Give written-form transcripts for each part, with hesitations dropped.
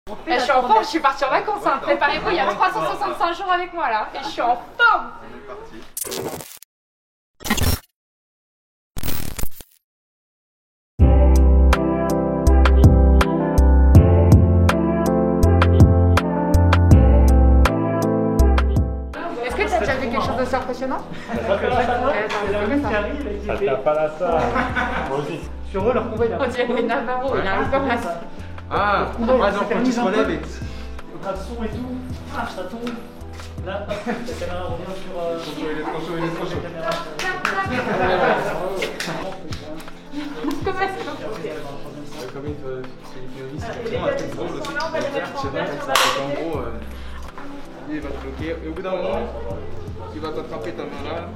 Je suis en forme, je suis partie en vacances, hein. Préparez-vous, il y a 365 jours avec moi là, et je suis en forme. Est-ce que tu as déjà vu quelque chose d'aussi impressionnant? Ça tape pas la salle. Moi aussi. Sur eux, leur combat, il a. On dirait Navarro, il arrive pas place. Ah, par exemple, quand il se relève et... Le bras de son et tout, ça tombe. Là, hop, la caméra revient sur. Il est trop chaud, il est trop chaud. Comment est-ce Comme une philippiniste, c'est un truc drôle aussi. Je sais pas, en gros, lui il va te bloquer. Et au bout d'un moment, il va t'attraper ta main là.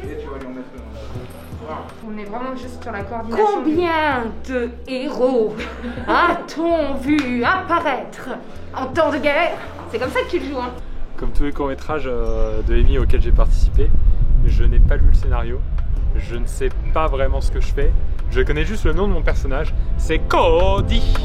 Et tu vas lui en mettre un. On est vraiment juste sur la coordination. Combien de héros a-t-on vu apparaître en temps de guerre? C'est comme ça que tu le joues, hein. Comme tous les courts-métrages de Amy auxquels j'ai participé, je n'ai pas lu le scénario. Je ne sais pas vraiment ce que je fais. Je connais juste le nom de mon personnage. C'est Cody.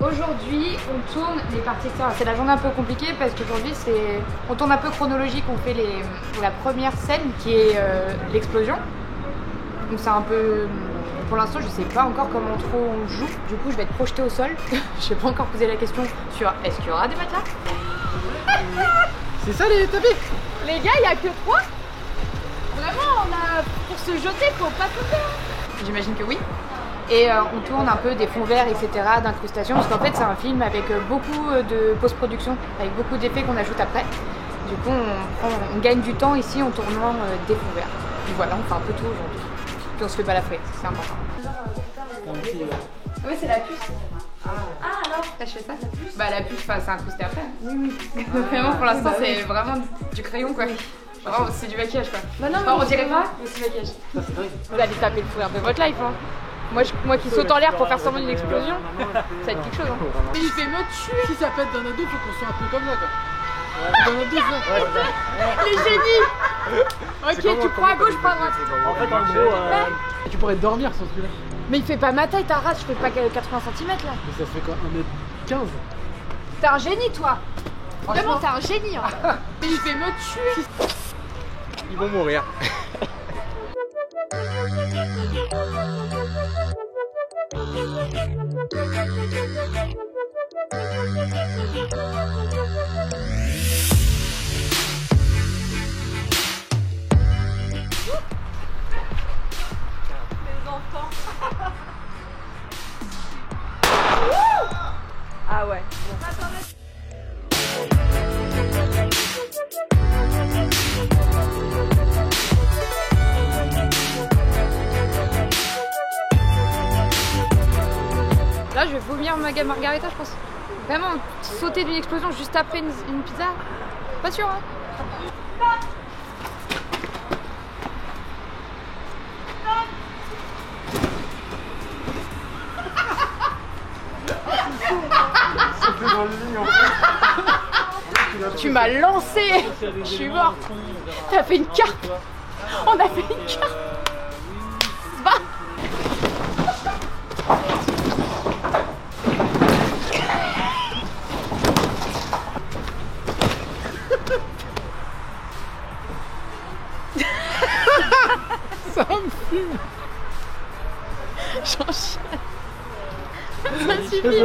Aujourd'hui, on tourne les parties extérieures. C'est la journée un peu compliquée parce qu'aujourd'hui, on tourne un peu chronologique. On fait la première scène qui est l'explosion. Donc c'est un peu... Pour l'instant, je sais pas encore comment trop on joue. Du coup, je vais être projetée au sol. Je vais pas encore poser la question sur est-ce qu'il y aura des matelas. C'est ça les tapis? Les gars, il y a que 3. Vraiment, pour se jeter, faut pas tout faire. J'imagine que oui. Et on tourne un peu des fonds verts, etc., d'incrustation, parce qu'en fait c'est un film avec beaucoup de post-production, avec beaucoup d'effets qu'on ajoute après. Du coup on gagne du temps ici en tournant des fonds verts. Puis voilà, on fait un peu tout aujourd'hui. Puis on se fait balafrer, c'est important. Oui, c'est la puce. Ah alors, t'as fait ça? Bah la puce, c'est incrusté après. Oui. Vraiment pour l'instant c'est vraiment du crayon quoi. Vraiment, c'est du maquillage quoi. Bah non, on dirait pas, mais c'est du maquillage. Vous allez taper le fou un peu votre life hein. Moi qui saute en l'air pour faire seulement une explosion, ça va être quelque chose. Hein. Mais il fait me tuer. Si ça pète dans notre dos, faut qu'on soit un peu comme là quoi. Dans notre dos, ça. Les génies. Ok, tu prends à gauche, je prends à droite. En fait, en gros, Tu pourrais dormir sur celui-là. Mais il fait pas ma taille, ta race, je fais pas 80 cm là. Mais ça fait quoi, 1m15? T'es un génie toi. Vraiment, t'es un génie. Hein. Mais il fait me tuer. Ils vont mourir. Les enfants. Ah ouais. Là, je vais vomir ma margarita, je pense. Vraiment, sauter d'une explosion juste après une pizza, pas sûr, hein. Tu m'as lancé. Je suis morte. T'as fait une carte. On a fait une carte. Va. Ça me fume. J'enchaîne. Ça suffit.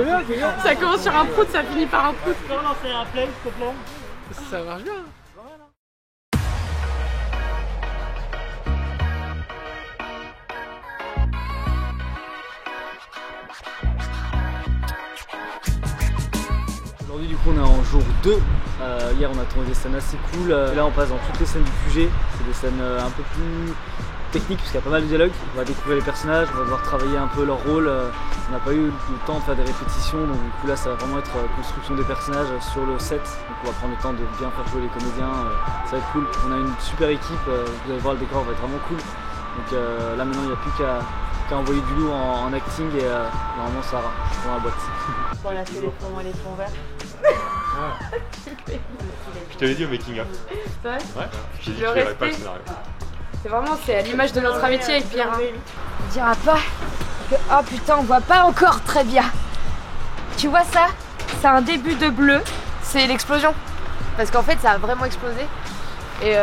Ça commence sur un prout, ça finit par un prout. tu peux relancer un play, s'il te plaît? Ça marche bien. Aujourd'hui Aujourd'hui, du coup, on est en jour 2. Hier, on a tourné des scènes assez cool. Là, on passe dans toutes les scènes du QG. C'est des scènes un peu plus techniques, parce qu'il y a pas mal de dialogues. On va découvrir les personnages, on va devoir travailler un peu leur rôle. On n'a pas eu le temps de faire des répétitions, donc du coup, là, ça va vraiment être construction des personnages sur le set. Donc, on va prendre le temps de bien faire jouer les comédiens. Ça va être cool. On a une super équipe. Vous allez voir, le décor va être vraiment cool. Donc là, maintenant, il n'y a plus qu'à envoyer du lourd en acting et normalement ça ira dans la boîte. Voilà, c'est les fonds et les fonds verts. Je t'avais dit au making of. C'est vrai? Ouais. J'ai dit Le que je verrais pas le respect. scénario. C'est vraiment, c'est à l'image de notre amitié avec Pierre. Hein. On dira pas que, oh putain, on voit pas encore très bien. Tu vois ça? C'est un début de bleu, c'est l'explosion. Parce qu'en fait, ça a vraiment explosé. Et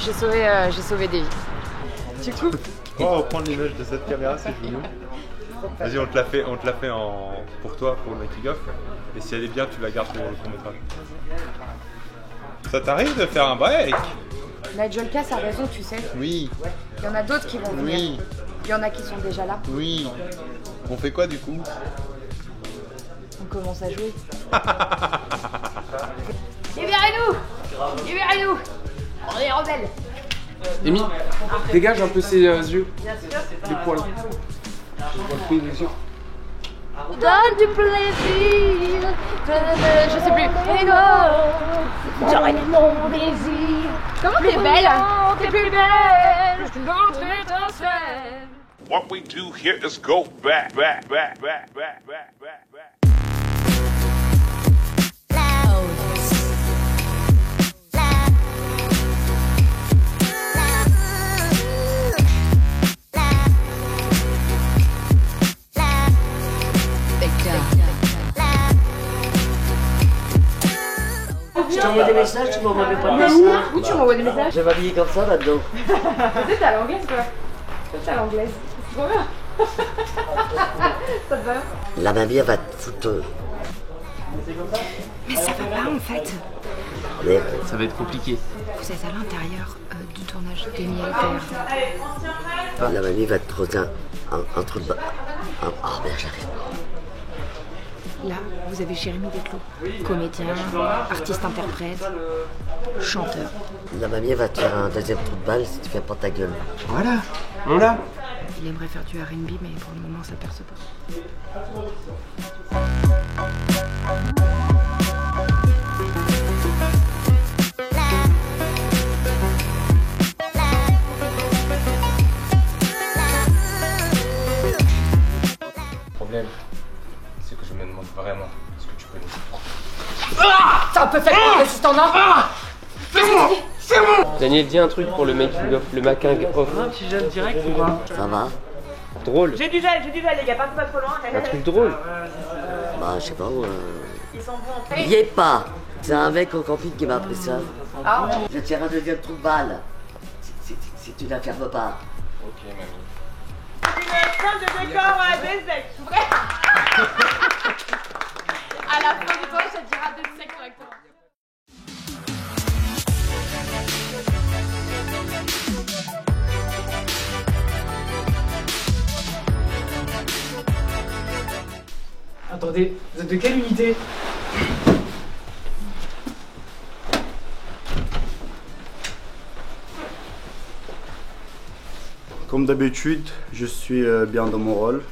j'ai sauvé des vies. Du coup, Oh, on va prendre l'image de cette caméra, c'est joli. Vas-y, on te la fait pour toi, pour le making-of. Et si elle est bien, tu la gardes pour le court-métrage. Ça t'arrive de faire un break? Nigel Cass a raison, tu sais. Oui, Il y en a d'autres qui vont venir. oui, Il y en a qui sont déjà là. oui. On fait quoi du coup? On commence à jouer. Libérez-nous! Libérez-nous! On est rebelles! Amy, dégage un peu ses yeux. Les poils. Je vois plus les yeux. Donne du plaisir! Je sais plus. J'aurais mon désir. Comment t'es belle? T'es plus belle! Notre étincelle. What we do here is go back. Je t'envoie des messages, tu m'envoies pas de messages. Oui, tu m'envoies des messages. Je vais m'habiller comme ça là-dedans. Peut-être à l'anglaise, quoi. Peut-être à l'anglaise. C'est trop bien. Ça te va? La mamie, elle va te foutre. Mais ça va pas en fait. Mais Ça va être compliqué. Vous êtes à l'intérieur du tournage d'Amy Alter. la mamie va te creuser un trou de bas. Ah merde, j'arrive pas. Là, vous avez Jérémy Desclos, comédien, artiste-interprète, chanteur. La mamie, elle va te faire un deuxième trou de balle si tu fais pas ta gueule. Voilà, on l'a. Il aimerait faire du R&B, mais pour le moment, ça perce pas. Le problème, c'est que je me demande vraiment ce que tu connais. C'est un peu fait pour l'assistant, non? Daniel, dis un truc pour le making-of, le making-of. Ça va? Drôle. J'ai du gel, les gars, pas trop loin. Un truc drôle. Bah, je sais pas où. Ils sont bons. Y est pas! C'est un mec au camping qui m'a appris ça. Ah. Je vais te faire un deuxième trou de balle. Si tu la fermes pas. Ok, mamie. Une scène de décor des secs. À la fin du temps, ça te dira d'être sec correctement. Attendez, vous êtes de quelle unité? Comme d'habitude, je suis bien dans mon rôle.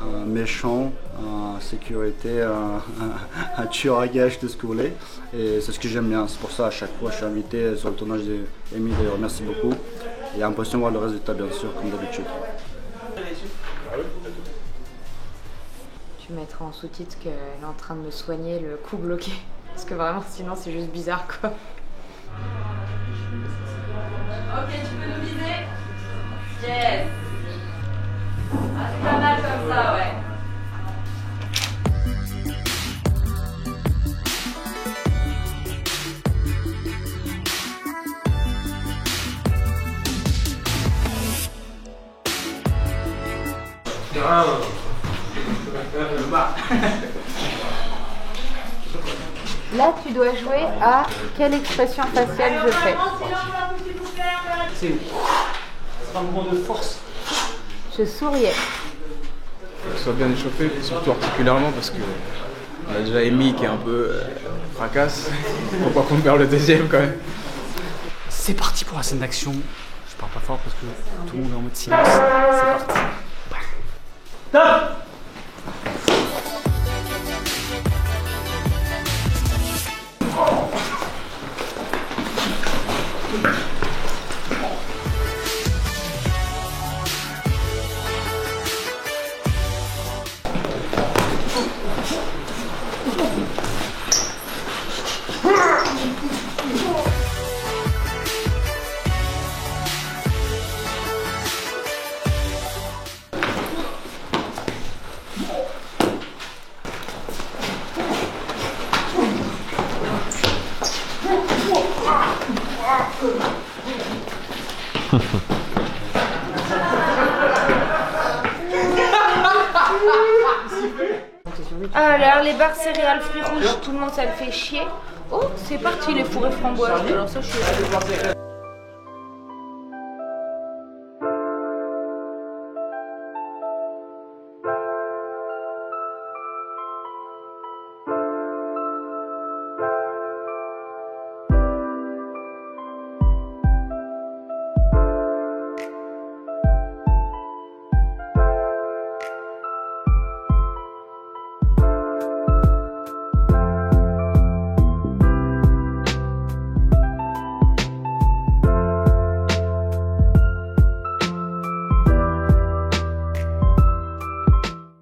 Un méchant, un sécurité, un tueur à gages, tout ce que vous voulez. Et c'est ce que j'aime bien. C'est pour ça à chaque fois je suis invité sur le tournage d'Amy. D'ailleurs, merci beaucoup. Et impatient de voir le résultat, bien sûr, comme d'habitude. Tu mettras en sous-titre qu'elle est en train de me soigner le cou bloqué. Parce que vraiment, sinon, c'est juste bizarre, quoi. Ok, tu peux nous viser? Yes! Ah, c'est pas mal comme ça, ouais. Là, tu dois jouer à quelle expression faciale je fais. C'est un moment de force. Je souriais. Sois bien échauffé, surtout articulairement parce que On a déjà Amy qui est un peu fracasse. Faut pas qu'on perd le deuxième quand même. C'est parti pour la scène d'action. Je parle pas fort parce que tout le monde est en mode silence. C'est parti. Top. Alors, les barres céréales fruits rouges, tout le monde ça le fait chier. Oh, c'est parti les fourrés framboises. Alors ça, je suis...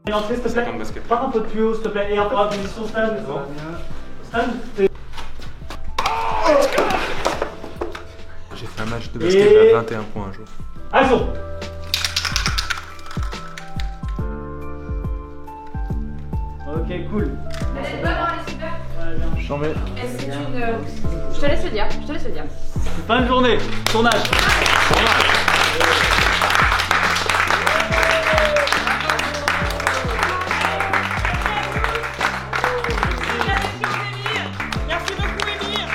Et entrée, s'il te plaît. Pars un peu plus haut, s'il te plaît. Et un peu en position Stan. Stan, J'ai fait un match de basket à 21 points un jour. action. Ok, cool. Elle est bonne, elle est super. J'en mets. C'est une... Je te laisse le dire, je te laisse le dire. Fin de journée. Tournage. Merci beaucoup, Émile.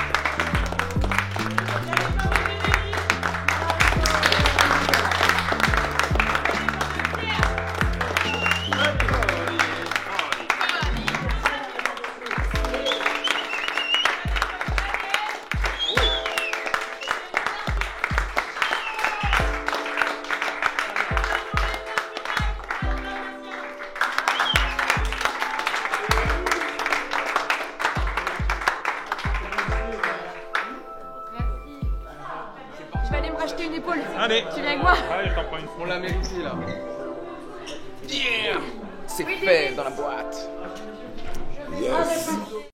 Je vais aller me racheter une épaule. Allez. Tu viens avec moi? Allez, je t'en prends une. On la met ici là. Yeah. C'est fait dans la boîte. Yes.